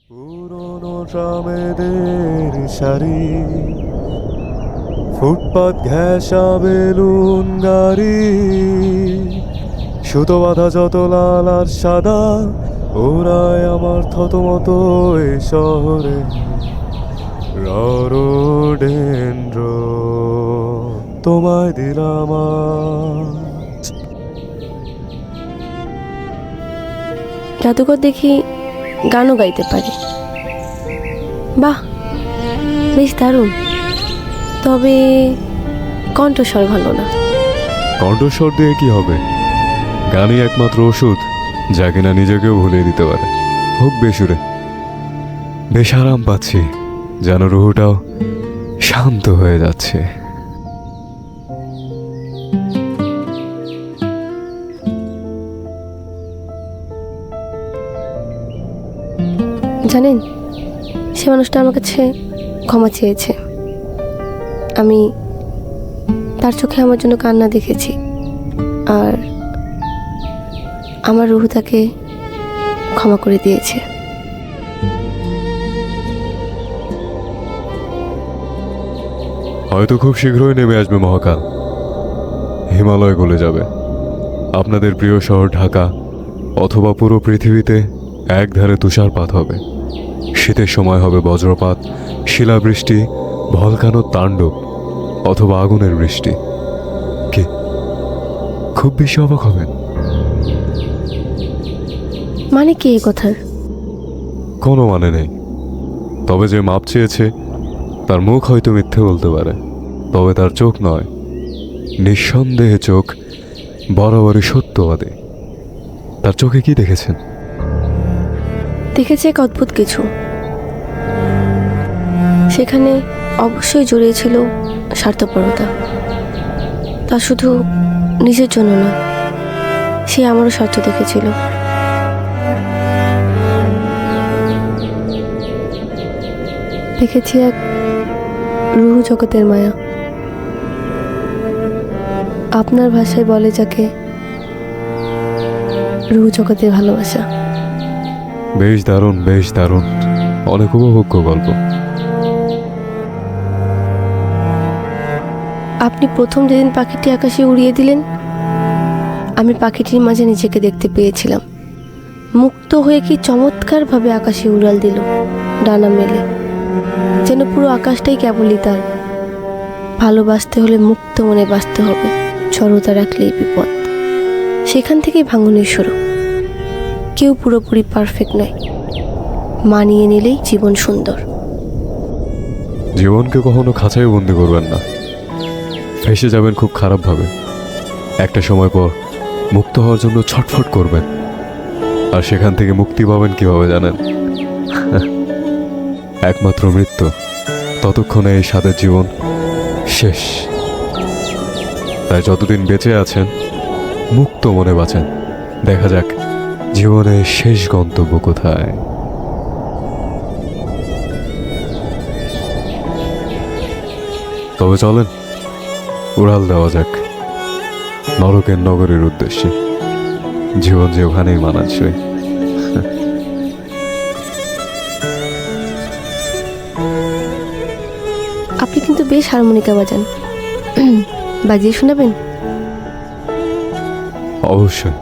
পুরনো ট্রামেদের সারি, ফুটপাত ঘেঁষা বেলুন গাড়ি, সুতো বাঁধা যত লাল আর সাদা, ওরাই আমার থতমত এই শহরে। রডেন্দ্র তোমায় দিলাম আজ। জাদুকর দেখি গানও গাইতে পারে। বাহ, বেশ দারুণ। তবে কণ্ঠস্বর ভালো না। কণ্ঠস্বর দিয়ে কি হবে? গানই একমাত্র ওষুধ যা কিনা নিজেকেও ভুলিয়ে দিতে পারে। হোক বেসুরে, বেশ আরাম পাচ্ছি, যেন রুহুটাও শান্ত হয়ে যাচ্ছে। জানেন, সে মানুষটা আমার কাছে ক্ষমা চেয়েছে। আমি তার চোখে আমার জন্য কান্না দেখেছি, আর আমার রুহু তাকে ক্ষমা করে দিয়েছে। হয়তো খুব শীঘ্রই নেমে আসবে মহাকাল, হিমালয় গলে যাবে। আপনাদের প্রিয় শহর ঢাকা অথবা পুরো পৃথিবীতে একধারে তুষারপাত হবে। শীতের সময় হবে বজ্রপাত, শিলাবৃষ্টি, ভলকানো তাণ্ডব অথবা আগুনের বৃষ্টি। কি খুব বেশি অবাক হবেন? মানে কি এ কথার? কোনো মানে নেই। তবে যে মাপ চেয়েছে তার মুখ হয়তো মিথ্যে বলতে পারে, তবে তার চোখ নয়, নিঃসন্দেহে চোখ বরাবরই সত্যবাদী। তার চোখে কি দেখেছেন? দেখেছে এক অদ্ভুত কিছু। সেখানে অবশ্যই জড়িয়ে ছিল স্বার্থপরতা। তা শুধু নিজের জন্য নয়, সে আমারও স্বার্থ দেখেছিল। দেখেছি এক রুহু জগতের মায়া। আপনার ভাষায় বলে যাকে রুহু জগতের ভালোবাসা। বেশ দারুণ, বেশ দারুণ, অনেক উপভোগ্য গল্প। আপনি প্রথম যেদিন পাখিটি আকাশে উড়িয়ে দিলেন, আমি পাখিটির মাঝে নিজেকে দেখতে পেয়েছিলাম। মুক্ত হয়ে কি চমৎকারভাবে আকাশে উড়াল দিল, ডানা মেলে, যেন পুরো আকাশটাই কেবলই তার। ভালোবাসতে হলে মুক্ত মনে বাঁচতে হবে, জড়তা রাখলেই বিপদ। সেখান থেকেই ভাঙনের শুরু। কেউ পুরোপুরি পারফেক্ট নয়, মানিয়ে নিলেই জীবন সুন্দর। জীবনকে কখনো খাঁচাই বন্দি করবেন না, ফেসে যাবেন খুব খারাপভাবে। একটা সময় পর মুক্ত হওয়ার জন্য ছটফট করবেন, আর সেখান থেকে মুক্তি পাবেন কিভাবে জানেন? একমাত্র মৃত্যু। ততক্ষণে এই স্বাদের জীবন শেষ। তাই যতদিন বেঁচে আছেন মুক্ত মনে বাঁচেন। দেখা যাক জীবনের শেষ গন্তব্য কোথায়। তবে চলেন উড়াল দেওয়া যাক নরকের নগরের উদ্দেশ্যে। জীবন যে ওখানেই মানানসই। আপনি কিন্তু বেশ হারমোনিকা বাজান। বাজিয়ে শোনাবেন? অবশ্যই।